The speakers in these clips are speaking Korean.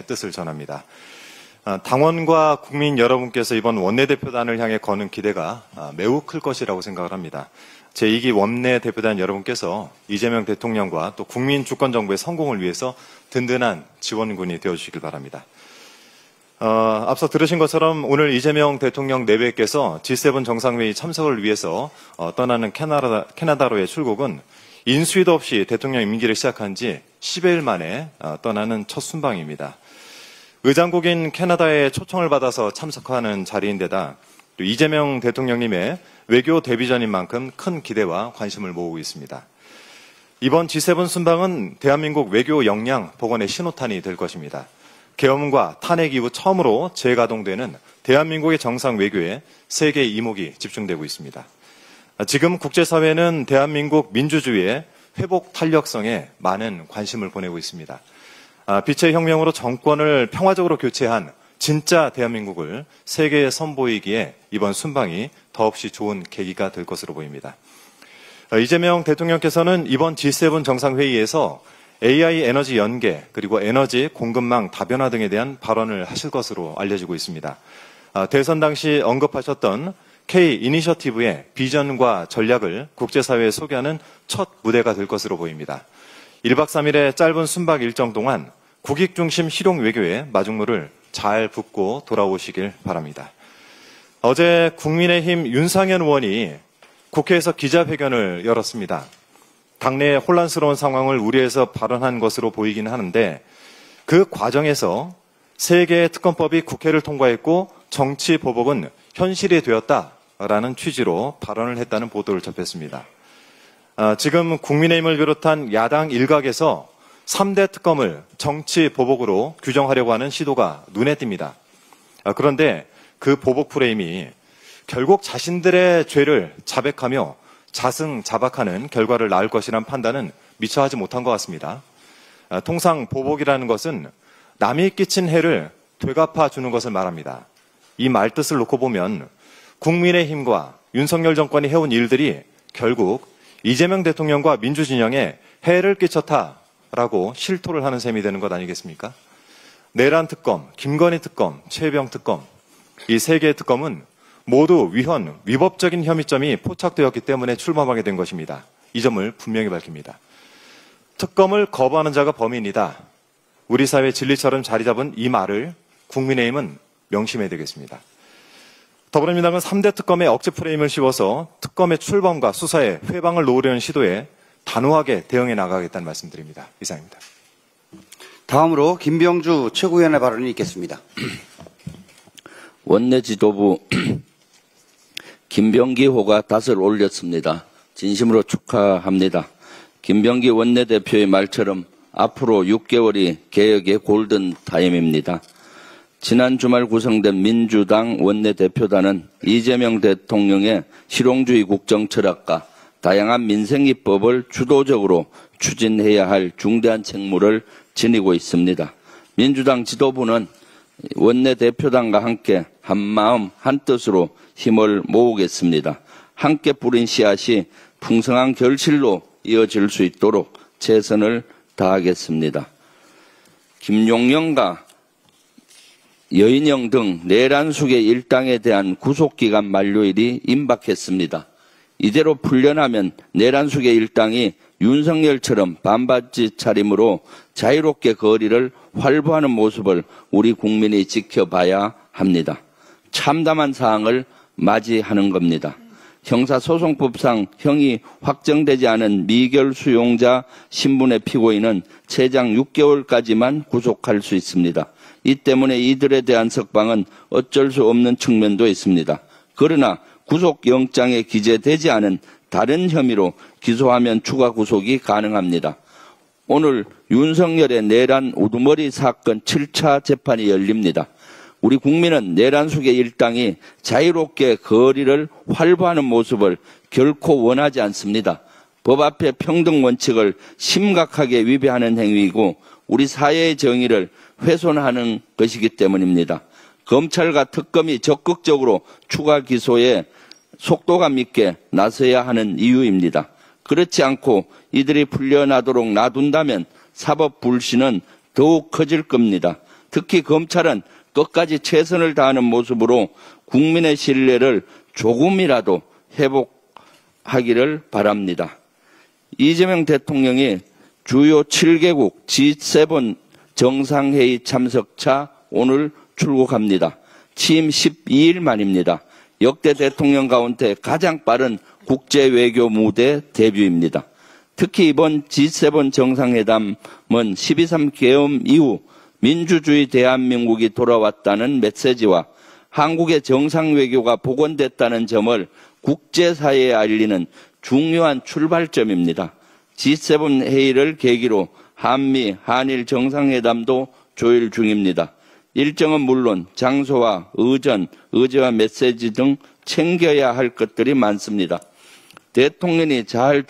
뜻을 전합니다. 당원과 국민 여러분께서 이번 원내대표단을 향해 거는 기대가 매우 클 것이라고 생각을 합니다. 제2기 원내대표단 여러분께서 이재명 대통령과 또 국민 주권정부의 성공을 위해서 든든한 지원군이 되어주시길 바랍니다. 앞서 들으신 것처럼 오늘 이재명 대통령 내외께서 G7 정상회의 참석을 위해서 떠나는 캐나다로의 출국은 인수위도 없이 대통령 임기를 시작한 지 10여일 만에 떠나는 첫 순방입니다. 의장국인 캐나다의 초청을 받아서 참석하는 자리인데다 또 이재명 대통령님의 외교 데뷔전인 만큼 큰 기대와 관심을 모으고 있습니다. 이번 G7 순방은 대한민국 외교 역량 복원의 신호탄이 될 것입니다. 계엄과 탄핵 이후 처음으로 재가동되는 대한민국의 정상 외교에 세계 이목이 집중되고 있습니다. 지금 국제사회는 대한민국 민주주의의 회복 탄력성에 많은 관심을 보내고 있습니다. 빛의 혁명으로 정권을 평화적으로 교체한 진짜 대한민국을 세계에 선보이기에 이번 순방이 더없이 좋은 계기가 될 것으로 보입니다. 이재명 대통령께서는 이번 G7 정상회의에서 AI 에너지 연계 그리고 에너지 공급망 다변화 등에 대한 발언을 하실 것으로 알려지고 있습니다. 대선 당시 언급하셨던 K 이니셔티브의 비전과 전략을 국제사회에 소개하는 첫 무대가 될 것으로 보입니다. 1박 3일의 짧은 순방 일정 동안 국익 중심 실용 외교의 마중물을 잘 붓고 돌아오시길 바랍니다. 어제 국민의힘 윤상현 의원이 국회에서 기자회견을 열었습니다. 당내의 혼란스러운 상황을 우려해서 발언한 것으로 보이긴 하는데 그 과정에서 세 개의 특검법이 국회를 통과했고 정치 보복은 현실이 되었다라는 취지로 발언을 했다는 보도를 접했습니다. 지금 국민의힘을 비롯한 야당 일각에서 3대 특검을 정치 보복으로 규정하려고 하는 시도가 눈에 띕니다. 그런데 그 보복 프레임이 결국 자신들의 죄를 자백하며 자승자박하는 결과를 낳을 것이란 판단은 미처 하지 못한 것 같습니다. 통상 보복이라는 것은 남이 끼친 해를 되갚아 주는 것을 말합니다. 이 말뜻을 놓고 보면 국민의힘과 윤석열 정권이 해온 일들이 결국 이재명 대통령과 민주진영에 해를 끼쳤다라고 실토를 하는 셈이 되는 것 아니겠습니까? 내란 특검, 김건희 특검, 최병 특검, 이 세 개의 특검은 모두 위법적인 혐의점이 포착되었기 때문에 출범하게 된 것입니다. 이 점을 분명히 밝힙니다. 특검을 거부하는 자가 범인이다. 우리 사회 진리처럼 자리 잡은 이 말을 국민의힘은 명심해야 되겠습니다. 더불어민주당은 3대 특검에 억지 프레임을 씌워서 특검의 출범과 수사에 회방을 놓으려는 시도에 단호하게 대응해 나가겠다는 말씀드립니다. 이상입니다. 다음으로 김병주 최고위원의 발언이 있겠습니다. 원내 지도부 김병기호가 닷을 올렸습니다. 진심으로 축하합니다. 김병기 원내대표의 말처럼 앞으로 6개월이 개혁의 골든타임입니다. 지난 주말 구성된 민주당 원내대표단은 이재명 대통령의 실용주의 국정철학과 다양한 민생입법을 주도적으로 추진해야 할 중대한 책무를 지니고 있습니다. 민주당 지도부는 원내대표단과 함께 한마음 한뜻으로 힘을 모으겠습니다. 함께 뿌린 씨앗이 풍성한 결실로 이어질 수 있도록 최선을 다하겠습니다. 김용영과 여인영 등 내란숙의 일당에 대한 구속기간 만료일이 임박했습니다. 이대로 풀려나면 내란숙의 일당이 윤석열처럼 반바지 차림으로 자유롭게 거리를 활보하는 모습을 우리 국민이 지켜봐야 합니다. 참담한 사항을 맞이하는 겁니다. 형사소송법상 형이 확정되지 않은 미결 수용자 신분의 피고인은 최장 6개월까지만 구속할 수 있습니다. 이 때문에 이들에 대한 석방은 어쩔 수 없는 측면도 있습니다. 그러나 구속영장에 기재되지 않은 다른 혐의로 기소하면 추가 구속이 가능합니다. 오늘 윤석열의 내란 우두머리 사건 7차 재판이 열립니다. 우리 국민은 내란숙의 일당이 자유롭게 거리를 활보하는 모습을 결코 원하지 않습니다. 법 앞에 평등 원칙을 심각하게 위배하는 행위이고 우리 사회의 정의를 훼손하는 것이기 때문입니다. 검찰과 특검이 적극적으로 추가 기소에 속도감 있게 나서야 하는 이유입니다. 그렇지 않고 이들이 풀려나도록 놔둔다면 사법 불신은 더욱 커질 겁니다. 특히 검찰은 끝까지 최선을 다하는 모습으로 국민의 신뢰를 조금이라도 회복하기를 바랍니다. 이재명 대통령이 주요 7개국 G7 정상회의 참석차 오늘 출국합니다. 취임 12일 만입니다. 역대 대통령 가운데 가장 빠른 국제 외교 무대 데뷔입니다. 특히 이번 G7 정상회담은 12.3 계엄 이후 민주주의 대한민국이 돌아왔다는 메시지와 한국의 정상 외교가 복원됐다는 점을 국제사회에 알리는 중요한 출발점입니다. G7 회의를 계기로 한미, 한일 정상회담도 조율 중입니다. 일정은 물론 장소와 의제와 메시지 등 챙겨야 할 것들이 많습니다. 대통령실이 잘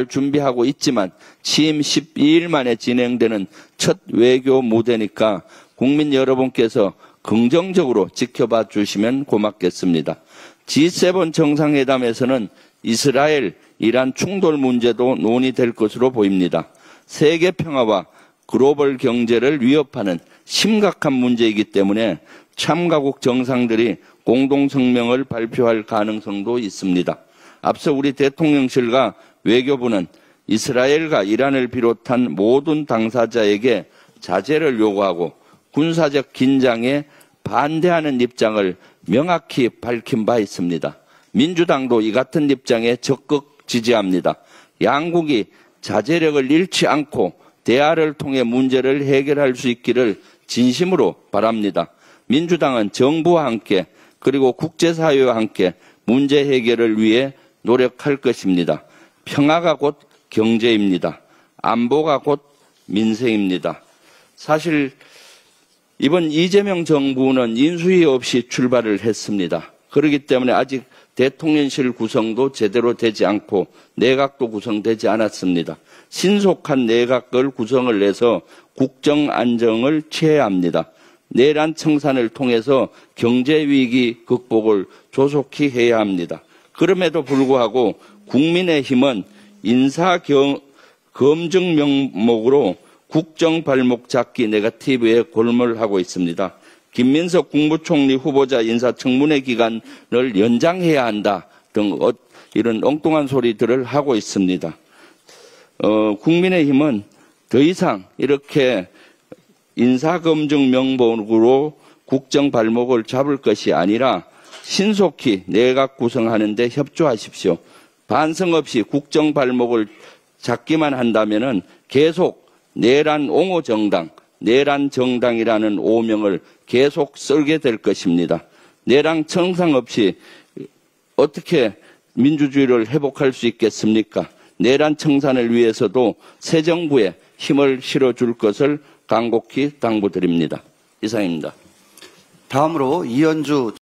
준비하고 있지만 취임 12일 만에 진행되는 첫 외교 무대니까 국민 여러분께서 긍정적으로 지켜봐 주시면 고맙겠습니다. G7 정상회담에서는 이스라엘, 이란 충돌 문제도 논의될 것으로 보입니다. 세계 평화와 글로벌 경제를 위협하는 심각한 문제이기 때문에 참가국 정상들이 공동성명을 발표할 가능성도 있습니다. 앞서 우리 대통령실과 외교부는 이스라엘과 이란을 비롯한 모든 당사자에게 자제를 요구하고 군사적 긴장에 반대하는 입장을 명확히 밝힌 바 있습니다. 민주당도 이 같은 입장에 적극 지지합니다. 양국이 자제력을 잃지 않고 대화를 통해 문제를 해결할 수 있기를 진심으로 바랍니다. 민주당은 정부와 함께 그리고 국제사회와 함께 문제 해결을 위해 노력할 것입니다. 평화가 곧 경제입니다. 안보가 곧 민생입니다. 사실 이번 이재명 정부는 인수위 없이 출발을 했습니다. 그렇기 때문에 아직 대통령실 구성도 제대로 되지 않고 내각도 구성되지 않았습니다. 신속한 내각을 구성을 해서 국정 안정을 취해야 합니다. 내란 청산을 통해서 경제위기 극복을 조속히 해야 합니다. 그럼에도 불구하고 국민의힘은 인사검증 명목으로 국정 발목 잡기 네거티브에 골몰하고 있습니다. 김민석 국무총리 후보자 인사청문회 기간을 연장해야 한다 등 이런 엉뚱한 소리들을 하고 있습니다. 국민의힘은 더 이상 이렇게 인사검증 명목으로 국정 발목을 잡을 것이 아니라 신속히 내각 구성하는 데 협조하십시오. 반성 없이 국정 발목을 잡기만 한다면은 계속 내란 옹호 정당, 내란 정당이라는 오명을 계속 썰게 될 것입니다. 내란 청산 없이 어떻게 민주주의를 회복할 수 있겠습니까? 내란 청산을 위해서도 새 정부에 힘을 실어줄 것을 간곡히 당부드립니다. 이상입니다. 다음으로 이현주